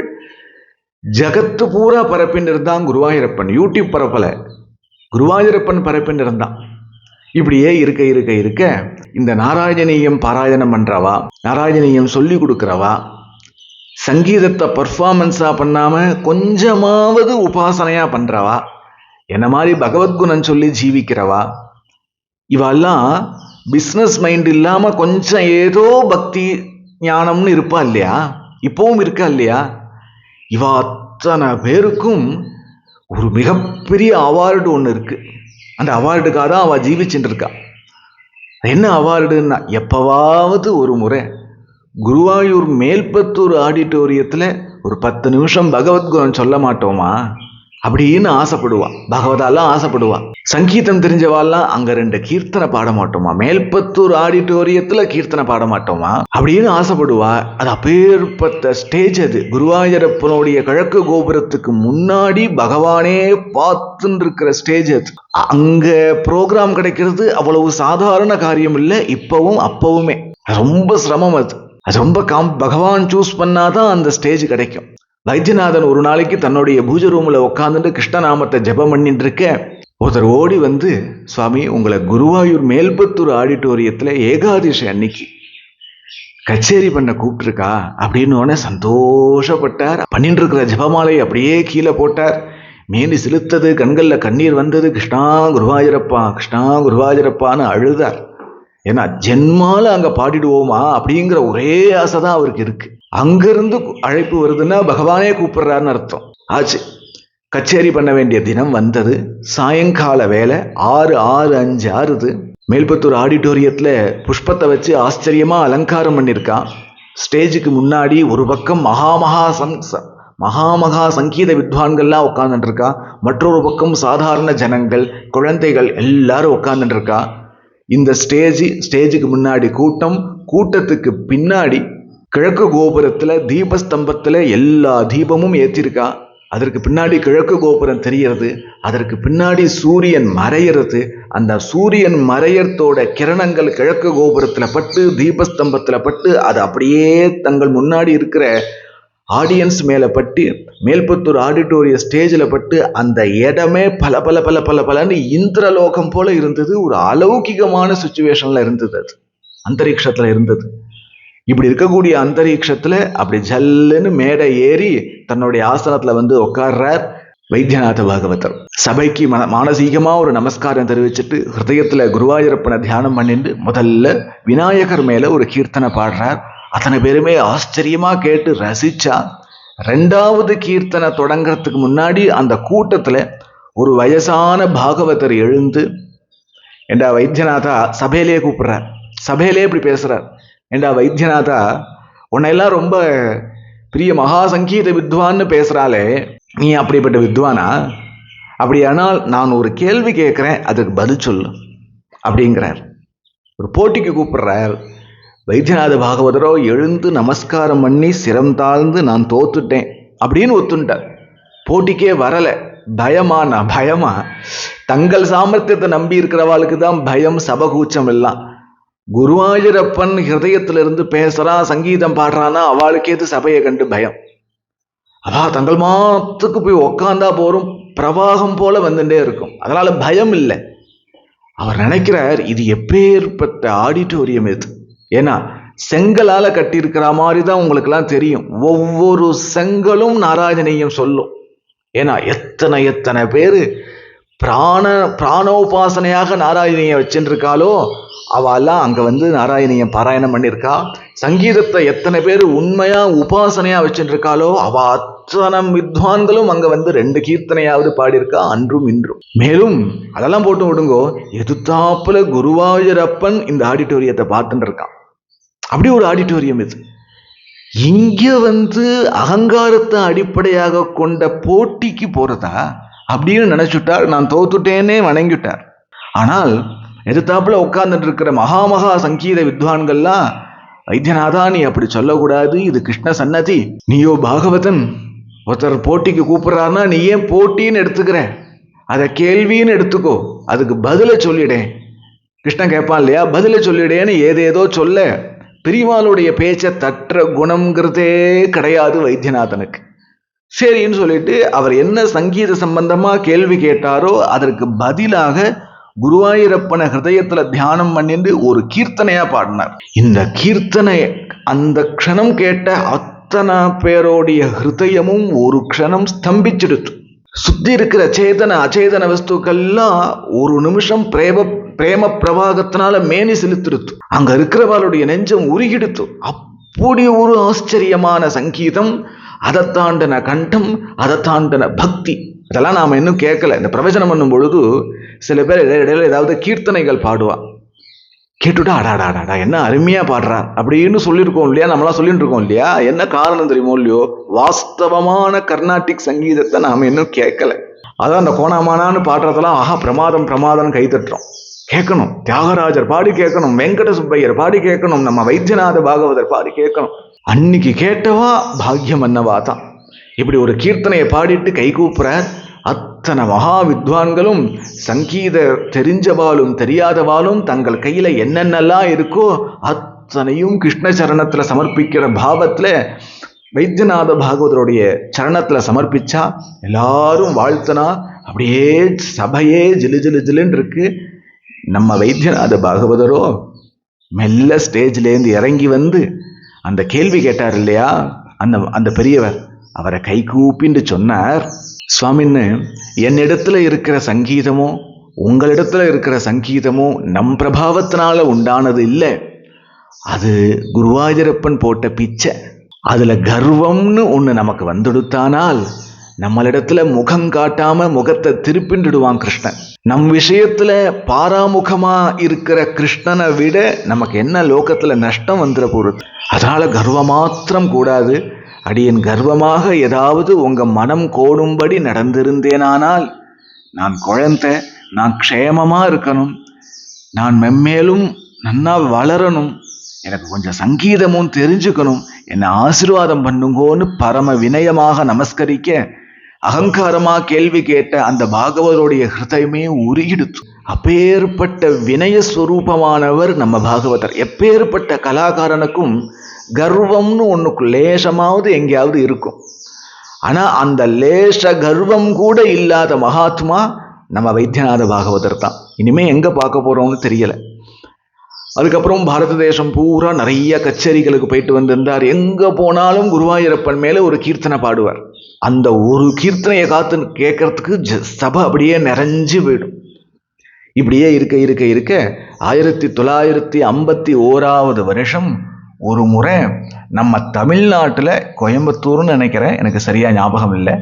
ஜகத்து பூரா பரப்பின்னு இருந்தான் குருவாயூரப்பன். யூடியூப் பரப்பல, குருவாயூரப்பன் பரப்பின்னு இருந்தான். இப்படியே இருக்க இருக்க இருக்க இந்த நாராயணீயம் பாராயணம் பண்றவா, நாராயணீயம் சொல்லி கொடுக்கிறவா, சங்கீதத்தை பர்ஃபார்மன்ஸா பண்ணாம கொஞ்சமாவது உபாசனையா பண்றவா, என்ன மாதிரி பகவத்குணம் சொல்லி ஜீவிக்கிறவா, இவெல்லாம் பிஸ்னஸ் மைண்ட் இல்லாம கொஞ்சம் ஏதோ பக்தி ஞானம்னு இருப்பா இல்லையா, இப்பவும் இருக்கா இல்லையா, இவ அத்தனை பேருக்கும் ஒரு மிகப்பெரிய அவார்டு ஒன்று இருக்கு. அந்த அவார்டுக்காக தான் அவ ஜீவிச்சுட்டு இருக்கா. என்ன அவார்டுன்னா, எப்பவாவது ஒரு முறை குருவாயூர் மேல்பத்தூர் ஆடிட்டோரியத்தில் ஒரு 10 நிமிஷம் பகவத்குணம் சொல்ல மாட்டோமா அப்படின்னு ஆசைப்படுவா. பகவதாலாம் ஆசைப்படுவா. சங்கீதம் தெரிஞ்சவாள்லாம் அங்க 2 கீர்த்தனை பாட மாட்டோமா, மேல்பத்தூர் ஆடிட்டோரியத்துல கீர்த்தனை பாட மாட்டோமா அப்படின்னு ஆசைப்படுவா. அது அப்பேற்பட்ட ஸ்டேஜ். அது குருவாயூரப்பனுடைய கிழக்கு கோபுரத்துக்கு முன்னாடி பகவானே பார்த்துன்னு இருக்கிற ஸ்டேஜ். அது அங்க ப்ரோக்ராம் கிடைக்கிறது அவ்வளவு சாதாரண காரியம் இல்லை. இப்பவும் அப்பவுமே ரொம்ப சிரமம். அது ரொம்ப பகவான் சூஸ் பண்ணாதான் அந்த ஸ்டேஜ் கிடைக்கும். வைத்தியநாதன் ஒரு நாளைக்கு தன்னுடைய பூஜை ரூம்ல உட்காந்துட்டு கிருஷ்ணநாமத்தை ஜெபம் பண்ணிட்டு இருக்க, ஒருத்தர் ஓடி வந்து, சுவாமி உங்களை குருவாயூர் மேல்பத்தூர் ஆடிட்டோரியத்துல ஏகாதசி அன்னைக்கு கச்சேரி பண்ண கூப்பிட்டுருக்கா அப்படின்னு சந்தோஷப்பட்டார். பண்ணிட்டு இருக்கிற ஜெபமாலை அப்படியே கீழே போட்டார். மேனி சிலுத்தது, கண்கள்ல கண்ணீர் வந்தது. கிருஷ்ணா குருவாயூரப்பா, கிருஷ்ணா குருவாயூரப்பான்னு அழுதார். ஏன்னா ஜென்மால அங்க பாடிடுவோமா அப்படிங்கிற ஒரே ஆசைதான் அவருக்கு இருக்கு. அங்கிருந்து அழைப்பு வருதுன்னா பகவானே கூப்பிடுறாருன்னு அர்த்தம். ஆச்சு, கச்சேரி பண்ண வேண்டிய தினம் வந்தது. சாயங்கால வேலை 6:05 ஆறுது. மேல்பத்தூர் ஆடிட்டோரியத்துல புஷ்பத்தை வச்சு ஆச்சரியமா அலங்காரம் பண்ணியிருக்கான். ஸ்டேஜுக்கு முன்னாடி ஒரு பக்கம் மகா சங்கீத வித்வான்கள்லாம் உட்கார்ந்துட்டு இருக்கா, மற்றொரு பக்கம் சாதாரண ஜனங்கள், குழந்தைகள் எல்லாரும் உட்கார்ந்துட்டு இருக்கா. இந்த ஸ்டேஜுக்கு முன்னாடி கூட்டம், கூட்டத்துக்கு பின்னாடி கிழக்கு கோபுரத்துல தீபஸ்தம்பத்துல எல்லா தீபமும் ஏற்றிருக்கா. அதற்கு பின்னாடி கிழக்கு கோபுரம் தெரியறது, அதற்கு பின்னாடி சூரியன் மறையிறது. அந்த சூரியன் மறையறதோட கிரணங்கள் கிழக்கு கோபுரத்துல பட்டு தீபஸ்தம்பத்துல பட்டு அது அப்படியே தங்கள் முன்னாடி இருக்கிற ஆடியன்ஸ் மேல பட்டு மேல்பத்தூர் ஆடிட்டோரிய ஸ்டேஜில் பட்டு அந்த இடமே பல பல பல பல பலன்னு இந்திரலோகம் போல இருந்தது. ஒரு அலௌகிகமான சுச்சுவேஷன்ல இருந்தது. அது அந்தரீக்ஷத்துல இருந்தது. இப்படி இருக்கக்கூடிய அந்தரீக்ஷத்துல அப்படி ஜல்லுன்னு மேடை ஏறி தன்னுடைய ஆசனத்துல வந்து உட்கார்றார் வைத்தியநாத பாகவதர். சபைக்கு மானசீகமா ஒரு நமஸ்காரம் தெரிவிச்சுட்டு ஹிருதயத்துல குருவாயூரப்பனை தியானம் பண்ணிட்டு முதல்ல விநாயகர் மேல ஒரு கீர்த்தனை பாடுறார். அத்தனை பேருமே ஆச்சரியமா கேட்டு ரசிச்சா. 2வது கீர்த்தனை தொடங்கிறதுக்கு முன்னாடி அந்த கூட்டத்துல ஒரு வயசான பாகவதர் எழுந்து, ஏண்டா வைத்தியநாதா, சபையிலே கூப்பிடுறார். சபையிலே இப்படி பேசுறார். ஏண்டா வைத்தியநாதா, உன்னையெல்லாம் ரொம்ப பெரிய மகா சங்கீத வித்வான்னு பேசுறாளே, நீ அப்படிப்பட்ட வித்வானா? அப்படியானால் நான் ஒரு கேள்வி கேட்கிறேன், அதுக்கு பதில் சொல்லு அப்படிங்கிறார். ஒரு போட்டிக்கு கூப்பிடுறார். வைத்தியநாத பாகவதரோ எழுந்து நமஸ்காரம் பண்ணி சிரம் தாழ்ந்து நான் தோத்துட்டேன் அப்படின்னு ஒத்துண்டார். போட்டிக்கே வரல. பயமா? தங்கள் சாமர்த்தியத்தை நம்பி இருக்கிறவாளுக்கு தான் பயம், சபகூச்சம் எல்லாம். குருவாயூரப்பன் ஹிருதயத்திலிருந்து பேசுறா, சங்கீதம் பாடுறான்னா அவளுக்கு எது சபையை கண்டு பயம். அவா தங்கள் மாத்துக்கு போய் உக்காந்தா போறோம், பிரவாகம் போல வந்துட்டே இருக்கும். அதனால பயம் இல்லை. அவர் நினைக்கிறார், இது எப்பேற்பட்ட ஆடிட்டோரியம் இது. ஏன்னா செங்கலால கட்டியிருக்கிற மாதிரி தான் உங்களுக்கு எல்லாம் தெரியும். ஒவ்வொரு செங்கலும் நாராயணீயம் சொல்லும். ஏன்னா எத்தனை எத்தனை பேரு பிராணோபாசனையாக நாராயணியை வச்சுருக்காளோ அவெல்லாம் அங்க வந்து நாராயணியம் பாராயணம் பண்ணியிருக்கா. சங்கீதத்தை எத்தனை பேர் உண்மையா உபாசனையா வச்சுருக்காளோ அவ அத்தனை வித்வான்களும் அங்க வந்து 2 கீர்த்தனையாவது பாடியிருக்கா, அன்றும் இன்றும். மேலும் அதெல்லாம் போட்டு விடுங்கோ, எதுத்தாப்புல குருவாயூரப்பன் இந்த ஆடிட்டோரியத்தை பார்த்துட்டு இருக்கான். அப்படி ஒரு ஆடிட்டோரியம் இது. இங்க வந்து அகங்காரத்தை அடிப்படையாக கொண்ட போட்டிக்கு போறதா அப்படின்னு நினைச்சுட்டார். நான் தோத்துட்டேனே வணங்கிட்டார். ஆனால் எதிர்த்தாப்புல உட்கார்ந்துட்டு இருக்கிற மகாமகா சங்கீத வித்வான்கள்லாம், வைத்தியநாதா நீ அப்படி சொல்லக்கூடாது, இது கிருஷ்ண சன்னதி, நீயோ பாகவதன், ஒருத்தர் போட்டிக்கு கூப்பிடுறாருன்னா நீ ஏன் போட்டின்னு எடுத்துக்கிற, அதை கேள்வின்னு எடுத்துக்கோ, அதுக்கு பதில சொல்லிடேன். கிருஷ்ணன் கேட்பான் இல்லையா, பதில சொல்லிடேன்னு ஏதேதோ சொல்ல பெரியவாளுடைய பேச்சை தட்டுற குணம்ங்கிறதே கிடையாது வைத்தியநாதனுக்கு. சரின்னு சொல்லிட்டு அவர் என்ன சங்கீத சம்பந்தமா கேள்வி கேட்டாரோ அதற்கு பதிலாக குருவாயூரப்பனை ஹிருதயத்துல தியானம் பண்ணிட்டு ஒரு கீர்த்தனையா பாடினார். இந்த கீர்த்தனை அந்த க்ஷணம் கேட்ட அத்தனை பேரோடைய ஹிருதயமும் ஒரு க்ஷணம் ஸ்தம்பிச்சிடுத்து. சுத்தி இருக்கிற சேதன அச்சேதன வஸ்துக்கள்லாம் ஒரு நிமிஷம் பிரேம பிரவாகத்தினால மேனி செலுத்திடுத்து. அங்க இருக்கிறவளுடைய நெஞ்சம் உருகிடுத்து. அப்படி ஒரு ஆச்சரியமான சங்கீதம், அதை தாண்டின கண்டம், அதை தாண்டின பக்தி. அதெல்லாம் நாம இன்னும் கேட்கல. இந்த பிரவச்சனம் பண்ணும் பொழுது சில பேர் இடையில ஏதாவது கீர்த்தனைகள் பாடுவா, கேட்டுட்டா அடாடாடா என்ன அருமையா பாடுறார் அப்படின்னு சொல்லியிருக்கோம் இல்லையா, நம்மளாம் சொல்லிட்டு இருக்கோம் இல்லையா. என்ன காரணம் தெரியுமோ இல்லையோ, வாஸ்தவமான கர்நாடிக் சங்கீதத்தை நாம இன்னும் கேட்கல. அதான் அந்த கோணாமானான்னு பாடுறதெல்லாம் ஆஹா பிரமாதம் பிரமாதம் கைத்தட்டுறோம். கேட்கணும், தியாகராஜர் பாடி கேட்கணும், வெங்கட சுப்பையர் பாடி கேட்கணும், நம்ம வைத்தியநாத பாகவதர் பாடி கேட்கணும். அன்னைக்கு கேட்டவா பாக்கியம் என்னவா தான். இப்படி ஒரு கீர்த்தனையை பாடிட்டு கை கூப்புறார். அத்தனை மகா வித்வான்களும் சங்கீத தெரிஞ்சவாலும் தெரியாதவாலும் தங்கள் கையில என்னென்னலாம் இருக்கோ அத்தனையும் கிருஷ்ண சரணத்துல சமர்ப்பிக்கிற பாவத்துல வைத்தியநாத பாகவதருடைய சரணத்துல சமர்ப்பிச்சா எல்லாரும் வாழ்த்தனா. அப்படியே சபையே ஜிலு ஜிலு ஜிலுன்னு இருக்கு. நம்ம வைத்தியநாத பாகவதரோ மெல்ல ஸ்டேஜ்லேருந்து இறங்கி வந்து அந்த கேள்வி கேட்டார் இல்லையா, அந்த பெரியவர் அவரை கை கூப்பின்னு சொன்னார், சுவாமின்னு என்னிடத்துல இருக்கிற சங்கீதமோ உங்களிடத்துல இருக்கிற சங்கீதமோ நம் பிரபாவத்தினால உண்டானது இல்லை, அது குருவாயூரப்பன் போட்ட பிச்சை. அதுல கர்வம்னு ஒண்ணு நமக்கு வந்துடுத்தானால் நம்மளிடத்துல முகம் காட்டாம முகத்தை திருப்பிண்டுடுவான் கிருஷ்ணன். நம் விஷயத்துல பாராமுகமா இருக்கிற கிருஷ்ணனை விட நமக்கு என்ன லோகத்துல நஷ்டம் வந்துட போறது. அதனால கர்வமாத்திரம் கூடாது. அடியன் கர்வமாக ஏதாவது உங்க மனம் கோடும்படி நடந்திருந்தேனானால் நான் குழந்தை, நான் க்ஷேமமா இருக்கணும், நான் மெம்மேலும் நன்னா வளரணும், எனக்கு கொஞ்சம் சங்கீதமும் தெரிஞ்சுக்கணும், என்னை ஆசீர்வாதம் பண்ணுங்கோன்னு பரம வினயமாக நமஸ்கரிக்க அகங்காரமா கேள்வி கேட்ட அந்த பாகவதருடைய ஹிருதயமே உருகிடுத்து. அப்பேற்பட்ட வினயஸ்வரூபமானவர் நம்ம பாகவதர். எப்பேற்பட்ட கலாகாரனுக்கும் கர்வம்னு ஒண்ணுக்கு லேசமாவது எங்கேயாவது இருக்கும். ஆனா அந்த லேச கர்வம் கூட இல்லாத மகாத்மா நம்ம வைத்தியநாத பாகவதர் தான். இனிமே எங்க பார்க்க போறோம்னு தெரியல. அதுக்கப்புறம் பாரத தேசம் பூரா நிறைய கச்சேரிகளுக்கு போயிட்டு வந்திருந்தார். எங்க போனாலும் குருவாயூரப்பன் மேல ஒரு கீர்த்தனை பாடுவார். அந்த ஒரு கீர்த்தனையை காத்து கேட்கறதுக்கு சபை அப்படியே நிறைஞ்சு போயிடும். இப்படியே இருக்க இருக்க இருக்க 1951 வருஷம் ஒரு முறை நம்ம தமிழ்நாட்டில் கோயம்புத்தூர்னு நினைக்கிறேன், எனக்கு சரியா ஞாபகம் இல்லை,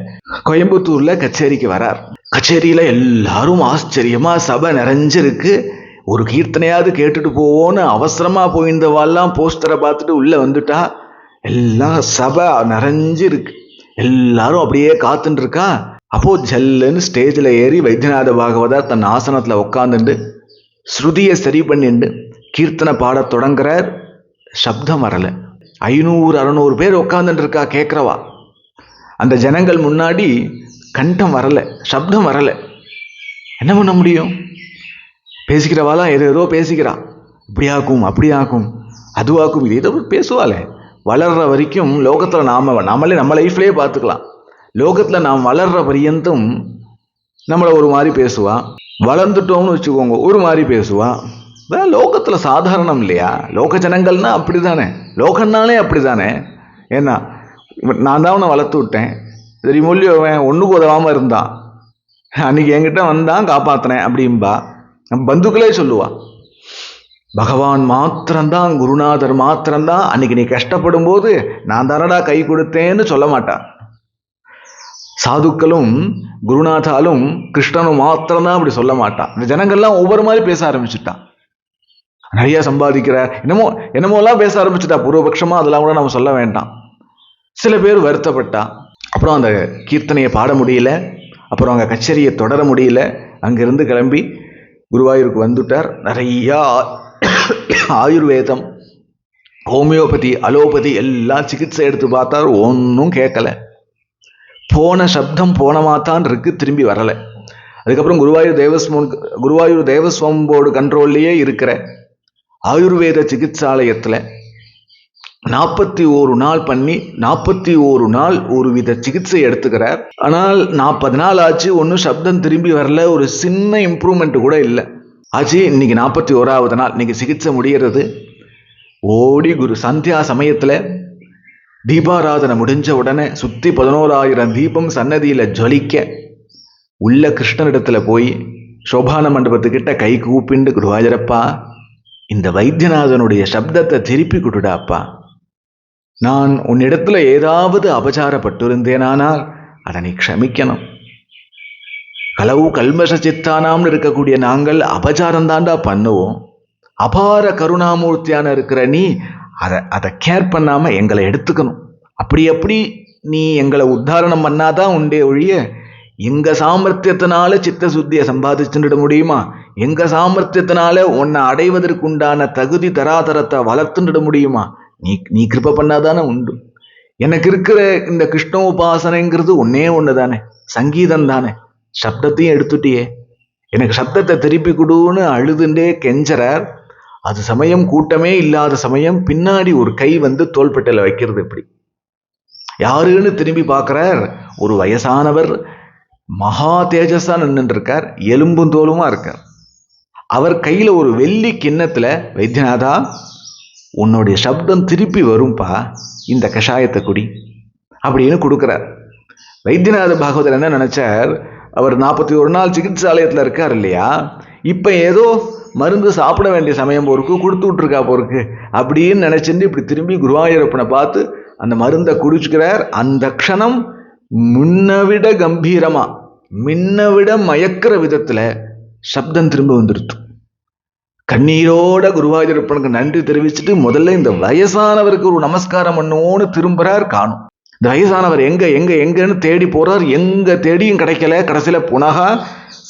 கோயம்புத்தூர்ல கச்சேரிக்கு வரார். கச்சேரியில எல்லாரும் ஆச்சரியமா சபை நிறைஞ்சிருக்கு. ஒரு கீர்த்தனையாவது கேட்டுட்டு போவோன்னு அவசரமா போயிருந்தவாள்லாம் போஸ்டரை பார்த்துட்டு உள்ள வந்துட்டா. எல்லாம் சபை நிறைஞ்சு இருக்கு, எல்லாரும் அப்படியே காத்துட்டு இருக்கா. அப்போ ஜல்லுன்னு ஸ்டேஜில் ஏறி வைத்தியநாத பாகவதர் தன் ஆசனத்தில் உட்காந்துட்டு ஸ்ருதியை சரி பண்ணிட்டு கீர்த்தனை பாட தொடங்குறார். சப்தம் வரல. 500-600 பேர் உட்காந்துட்டு இருக்கா கேட்கிறவா. அந்த ஜனங்கள் முன்னாடி கண்டம் வரல, சப்தம் வரல. என்ன பண்ண முடியும்? பேசிக்கிறவாலாம் ஏதோ பேசிக்கிறா. இப்படியாக்கும் அப்படியாக்கும் அதுவாக்கும் இது ஏதோ பேசுவாளே. வளர்ற வரைக்கும் லோகத்தில் நம்மளே நம்ம லைஃப்லேயே பார்த்துக்கலாம். லோகத்தில் நாம் வளர்ற பரியந்தும் நம்மளை ஒரு மாதிரி பேசுவா. வளர்ந்துட்டோம்னு வச்சுக்கோங்க ஒரு மாதிரி பேசுவா. லோகத்தில் சாதாரணம் இல்லையா? லோக ஜனங்கள்னா அப்படி தானே, லோகன்னாலே அப்படி தானே. ஏன்னா நான் தான் அவனை வளர்த்து விட்டேன், தெரியுமொல்லி அவன் ஒன்றுக்கு உதவாமல் இருந்தான், அன்னைக்கு என்கிட்ட வந்தான் காப்பாற்றினேன் அப்படின்பா. நம்ம பந்துக்களே சொல்லுவா. பகவான் மாத்திரம்தான், குருநாதர் மாத்திரம்தான் அன்னைக்கு நீ கஷ்டப்படும் போது நான் தானடா கை கொடுத்தேன்னு சொல்ல மாட்டான். சாதுக்களும் குருநாதாலும் கிருஷ்ணனும் மாத்திரம்தான் அப்படி சொல்ல மாட்டான். இந்த ஜனங்கள்லாம் ஒவ்வொரு மாதிரி பேச ஆரம்பிச்சுட்டான். நிறைய சம்பாதிக்கிறார் என்னமோலாம் பேச ஆரம்பிச்சுட்டா. பூர்வபக்ஷமா அதெல்லாம் கூட நம்ம சொல்ல வேண்டாம். சில பேர் வருத்தப்பட்டா. அப்புறம் அந்த கீர்த்தனையை பாட முடியல, அப்புறம் அங்கே கச்சேரியை தொடர முடியல. அங்கிருந்து கிளம்பி குருவாயூருக்கு வந்துட்டார். நிறையா ஆயுர்வேதம், ஹோமியோபதி, அலோபதி எல்லாம் சிகிச்சை எடுத்து பார்த்தார், ஒன்றும் கேட்கல. போன சப்தம் போனமாத்தான் இருக்கு, திரும்பி வரலை. அதுக்கப்புறம் குருவாயூர் தேவஸ்வம் போர்டு கண்ட்ரோல்லையே இருக்கிற ஆயுர்வேத சிகிச்சாலயத்தில் 41 நாள் பண்ணி 41 நாள் ஒரு வித சிகிச்சை எடுத்துக்கிறார். ஆனால் 40 நாள் ஆச்சு, ஒன்றும் சப்தம் திரும்பி வரல, ஒரு சின்ன இம்ப்ரூவ்மெண்ட் கூட இல்லை. ஆச்சு இன்னைக்கு 41வது நாள், இன்னைக்கு சிகிச்சை முடிகிறது. ஓடி குரு சந்தியா சமயத்தில் தீபாராதனை முடிஞ்ச உடனே சுத்தி 11,000 தீபம் சன்னதியில ஜொலிக்க உள்ள கிருஷ்ணனிடத்துல போய் சோபான மண்டபத்துக்கிட்ட கை கூப்பிண்டு, குருவாயூரப்பா இந்த வைத்தியநாதனுடைய சப்தத்தை திருப்பி கொடுடாப்பா, நான் உன்னிடத்துல ஏதாவது அபச்சாரப்பட்டிருந்தேனானால் அதை நீ க்ஷமிக்கணும். களவு கல்மஷ சித்தானாம்னு இருக்கக்கூடிய நாங்கள் அபச்சாரம் தாண்டா பண்ணுவோம். அபார கருணாமூர்த்தியான இருக்கிற நீ அதை கேர் பண்ணாம எங்களை எடுத்துக்கணும். அப்படி நீ எங்களை உத்தாரணம் பண்ணாதான் உண்டே ஒழிய எங்க சாமர்த்தியத்தினால சித்த சுத்தியை சம்பாதிச்சுட முடியுமா? எங்க சாமர்த்தியத்தினால உன்னை அடைவதற்குண்டான தகுதி தராதரத்தை வளர்த்துட முடியுமா? நீ கிருப பண்ணாதானே உண்டு. எனக்கு இருக்கிற இந்த கிருஷ்ண உபாசனைங்கிறது ஒன்னே ஒண்ணுதானே, சங்கீதம் தானே. சப்தத்தையும் எடுத்துட்டியே, எனக்கு சப்தத்தை திருப்பி கொடுன்னு அழுதுண்டே கெஞ்சறார். அது சமயம் கூட்டமே இல்லாத சமயம் பின்னாடி ஒரு கை வந்து தோள்பட்டையில வைக்கிறது. எப்படி யாருன்னு திரும்பி பார்க்கிறார். ஒரு வயசானவர் மகா தேஜஸா நின்று இருக்கார், எலும்பும் தோலுமா இருக்கார். அவர் கையில ஒரு வெள்ளி கிண்ணத்துல, வைத்தியநாதா உன்னுடைய சப்தம் திருப்பி வரும்பா, இந்த கஷாயத்தை குடி அப்படின்னு கொடுக்கிறார். வைத்தியநாத பாகவதர் என்ன நினைச்சார், அவர் 41 நாள் சிகிச்சையாலயத்தில் இருக்கார் இல்லையா, இப்ப ஏதோ மருந்து சாப்பிட வேண்டிய சமயம் போருக்கு கொடுத்து விட்டுருக்கா போருக்கு அப்படின்னு நினைச்சுட்டு இப்படி திரும்பி குருவாயூரப்பனை பார்த்து அந்த மருந்தை குடிச்சுக்கிறார். அந்த க்ஷணம் முன்னவிட கம்பீரமா, முன்னவிட மயக்கிற விதத்துல சப்தம் திரும்ப வந்துடுத்து. கண்ணீரோட குருவாயூரப்பனுக்கு நன்றி தெரிவிச்சுட்டு முதல்ல இந்த வயசானவருக்கு ஒரு நமஸ்காரம் பண்ணுவோன்னு திரும்புறார். காணும் இந்த வயசானவர் எங்கன்னு தேடி போறார். எங்க தேடியும் கிடைக்கல. கடைசியில புனகா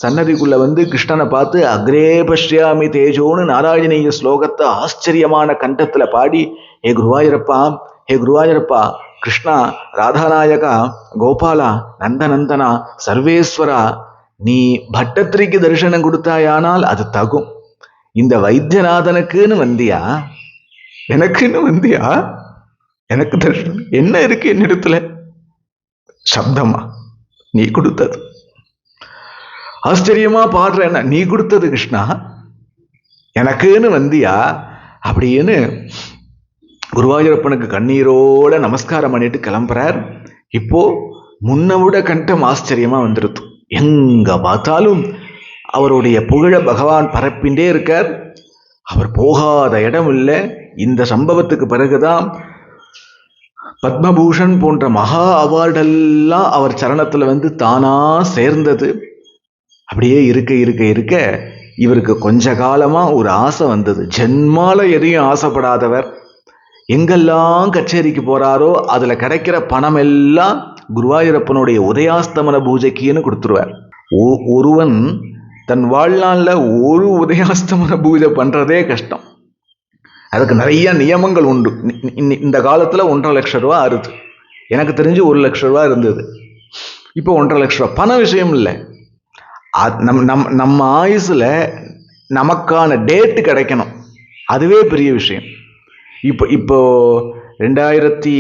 சன்னதிக்குள்ள வந்து கிருஷ்ணனை பார்த்து அக்ரே பஷ்யாமி தேஜோன்னு நாராயணீய ஸ்லோகத்தை ஆச்சரியமான கண்டத்துல பாடி, ஹே குருவாயூரப்பா கிருஷ்ணா, ராதாநாயகா, கோபாலா, நந்தநந்தனா, சர்வேஸ்வரா, நீ பட்டத்திரிக்கு தரிசனம் கொடுத்தாயானால் அது தகும். இந்த வைத்தியநாதனுக்குன்னு வந்தியா, எனக்குன்னு வந்தியா? எனக்கு தரிசனம் என்ன இருக்கு என்னிடத்துல? சப்தமா நீ கொடுத்தது. ஆச்சரியமா பாடுற நீ கொடுத்தது கிருஷ்ணா, எனக்குன்னு வந்தியா அப்படின்னு குருவாயூரப்பனுக்கு கண்ணீரோட நமஸ்காரம் பண்ணிட்டு கிளம்புறார். இப்போ முன்னவிட கண்டம் ஆச்சரியமா வந்துருது. எங்க பார்த்தாலும் அவருடைய புகழ பகவான் பரப்பின்றே இருக்கார். அவர் போகாத இடம் இல்லை. இந்த சம்பவத்துக்கு பிறகுதான் பத்மபூஷன் போன்ற மகா அவார்டெல்லாம் அவர் சரணத்துல வந்து தானா சேர்ந்தது. அப்படியே இருக்க இவருக்கு கொஞ்ச காலமா ஒரு ஆசை வந்தது. ஜென்மால எதையும் ஆசைப்படாதவர் எங்கெல்லாம் கச்சேரிக்கு போறாரோ அதுல கிடைக்கிற பணம் எல்லாம் குருவாயூரப்பனுடைய உதயாஸ்தமன பூஜைக்குன்னு கொடுத்துருவார். ஒருவன் தன் வாழ்நாள்ல ஒரு உதயாஸ்தமன பூஜை பண்றதே கஷ்டம். அதுக்கு நிறைய நியமங்கள் உண்டு. இந்த காலத்துல 1.5 லட்சம் ரூபா ஆறுது. எனக்கு தெரிஞ்சு 1 லட்சம் ரூபா இருந்தது. இப்போ 1.5 லட்சம் ரூபா பண விஷயம் இல்லை. நம்ம ஆயுசுல நமக்கான டேட்டு கிடைக்கணும். அதுவே பெரிய விஷயம். இப்போ 2000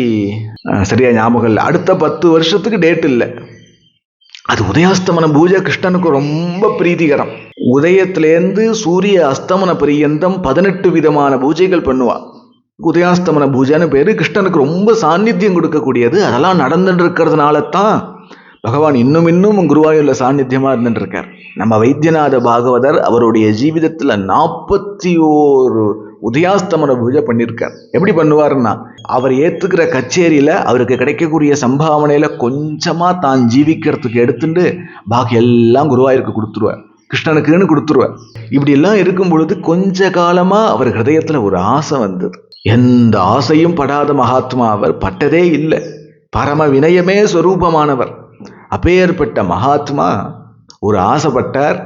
சரியா ஞாபகம் இல்லை, அடுத்த 10 வருஷத்துக்கு டேட் இல்லை. அது உதயாஸ்தமன பூஜை கிருஷ்ணனுக்கு ரொம்ப பிரீதிகரம். உதயத்திலேருந்து சூரிய அஸ்தமன பரியந்தம் 18 விதமான பூஜைகள் பண்ணுவா. உதயாஸ்தமன பூஜைன்னு பேரு. கிருஷ்ணனுக்கு ரொம்ப சாநித்தியம் கொடுக்கக்கூடியது. அதெல்லாம் நடந்துட்டு இருக்கிறதுனால தான் பகவான் இன்னும் குருவாயூர்ல சாநித்தியமா இருந்துட்டு இருக்கார். நம்ம வைத்தியநாத பாகவதர் அவருடைய ஜீவிதத்துல 41 உதயாஸ்தமன பூஜை பண்ணியிருக்கார். எப்படி பண்ணுவாருன்னா, அவர் ஏத்துக்கிற கச்சேரியில அவருக்கு கிடைக்கக்கூடிய சம்பாவனையில கொஞ்சமா தான் ஜீவிக்கிறதுக்கு எடுத்துட்டு பாக்கி எல்லாம் குருவாயூருக்கு கொடுத்துருவார், கிருஷ்ணனுக்குன்னு கொடுத்துருவார். இப்படி எல்லாம் இருக்கும் பொழுது கொஞ்ச காலமா அவர் ஹிருதயத்துல ஒரு ஆசை வந்தது. எந்த ஆசையும் படாத மகாத்மா அவர், பட்டதே இல்லை. பரம வினயமே ஸ்வரூபமானவர். அப்பேற்பட்ட மகாத்மா ஒரு ஆசைப்பட்டார்.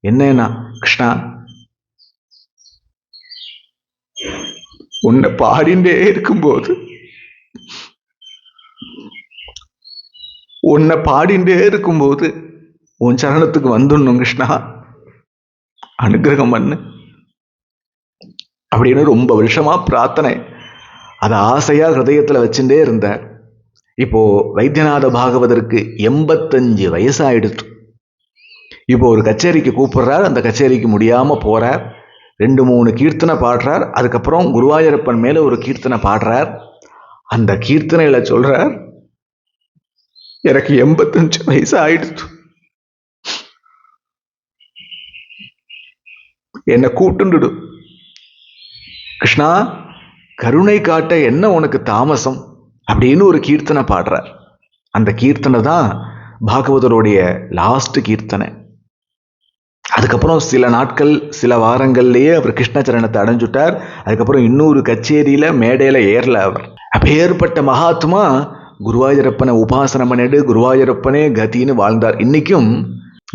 என்னன்னா, கிருஷ்ணா, உன்னை பாடிண்டே இருக்கும்போது உன் சரணத்துக்கு வந்துடணும் கிருஷ்ணா, அனுகிரகம் பண்ணு அப்படின்னு ரொம்ப வருஷமா பிரார்த்தனை. அதை ஆசையா ஹிருதயத்துல வச்சுட்டே இருந்தார். இப்போ வைத்தியநாத பாகவதற்கு 85 வயசாயிடுச்சு. இப்போ ஒரு கச்சேரிக்கு கூப்பிடுறார். அந்த கச்சேரிக்கு முடியாம போறார். 2-3 கீர்த்தனை பாடுறார். அதுக்கப்புறம் குருவாயூரப்பன் மேல ஒரு கீர்த்தனை பாடுறார். அந்த கீர்த்தனையில சொல்றார், எனக்கு 85 வயசு ஆயிடுச்சு, என்னை கூட்டுண்டு கிருஷ்ணா, கருணை காட்ட என்ன உனக்கு தாமசம் அப்படின்னு ஒரு கீர்த்தனை பாடுறார். அந்த கீர்த்தனை தான் பாகவதருடைய லாஸ்ட் கீர்த்தனை. அதுக்கப்புறம் சில நாட்கள், சில வாரங்கள்லயே அவர் கிருஷ்ணச்சரணத்தை அடைஞ்சுட்டார். அதுக்கப்புறம் இன்னொரு கச்சேரியில மேடையில ஏறல அவர். அப்பேற்பட்ட மகாத்மா குருவாயூரப்பனை உபாசனம் பண்ணிட்டு குருவாயூரப்பனே கதின்னு வாழ்ந்தார். இன்னைக்கும்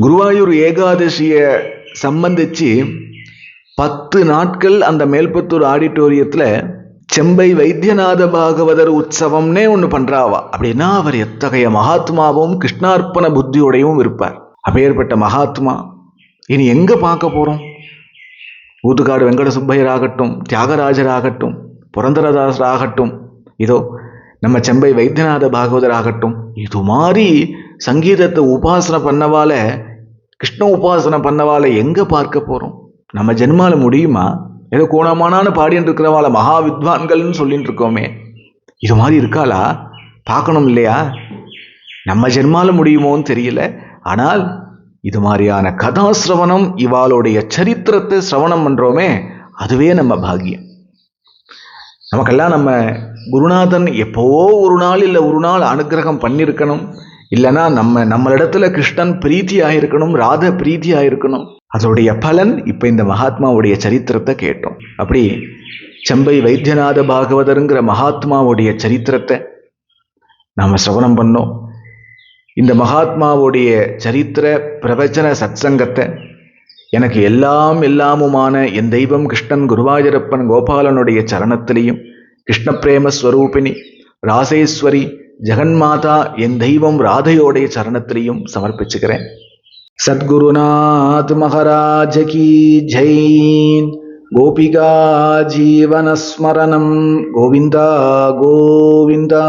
குருவாயூர் ஏகாதசிய சம்பந்திச்சு 10 நாட்கள் அந்த மேல்பத்தூர் ஆடிட்டோரியத்துல செம்பை வைத்தியநாத பாகவதர் உற்சவம்னே ஒண்ணு பண்றாவா. அப்படின்னா அவர் எத்தகைய மகாத்மாவும் கிருஷ்ணார்ப்பண புத்தியோடையும் இருப்பார். அப்பேற்பட்ட மகாத்மா இனி எங்க பார்க்க போறோம்? ஊத்துக்காடு வெங்கட சுப்பையர் ஆகட்டும், தியாகராஜர் ஆகட்டும், புரந்தரதாசர் ஆகட்டும், இதோ நம்ம செம்பை வைத்தியநாத பாகவதர் ஆகட்டும், இது மாதிரி சங்கீதத்தை உபாசனை பண்ணவால, கிருஷ்ண உபாசனை பண்ணவால எங்க பார்க்க போறோம்? நம்ம ஜென்மால முடியுமா? ஏதோ கோணமானான்னு பாடின்னு இருக்கிறவால மகா வித்வான்கள்னு சொல்லிட்டு இருக்கோமே, இது மாதிரி இருக்காளா? பார்க்கணும் இல்லையா? நம்ம ஜென்மால முடியுமோன்னு தெரியல. ஆனால் இது மாதிரியான கதாசிரவணம், இவாளுடைய சரித்திரத்தை சிரவணம் பண்றோமே, அதுவே நம்ம பாக்கியம். நமக்கெல்லாம் நம்ம குருநாதன் எப்போவோ ஒரு நாள் இல்லை ஒரு நாள் அனுகிரகம் பண்ணியிருக்கணும். இல்லைன்னா நம்மளிடத்துல கிருஷ்ணன் பிரீத்தி ஆயிருக்கணும், ராத பிரீத்தி ஆயிருக்கணும். அதோடைய பலன் இப்ப இந்த மகாத்மாவுடைய சரித்திரத்தை கேட்டோம். அப்படி செம்பை வைத்தியநாத பாகவதருங்கிற மகாத்மாவுடைய சரித்திரத்தை நாம சிரவணம் பண்ணோம். இந்த மகாத்மாவுடைய சரித்திர பிரவச்சன சத்சங்கத்தை எனக்கு எல்லாமுமான என் தெய்வம் கிருஷ்ணன் குருவாயூரப்பன் கோபாலனுடைய சரணத்திலையும், கிருஷ்ண பிரேம ஸ்வரூபிணி ராசேஸ்வரி ஜெகன்மாதா என் தெய்வம் ராதையோடைய சரணத்திலையும் சமர்ப்பிச்சுக்கிறேன். சத்குருநாத் மகாராஜ கி ஜெய். கோபிகா ஜீவனஸ்மரணம் கோவிந்தா கோவிந்தா.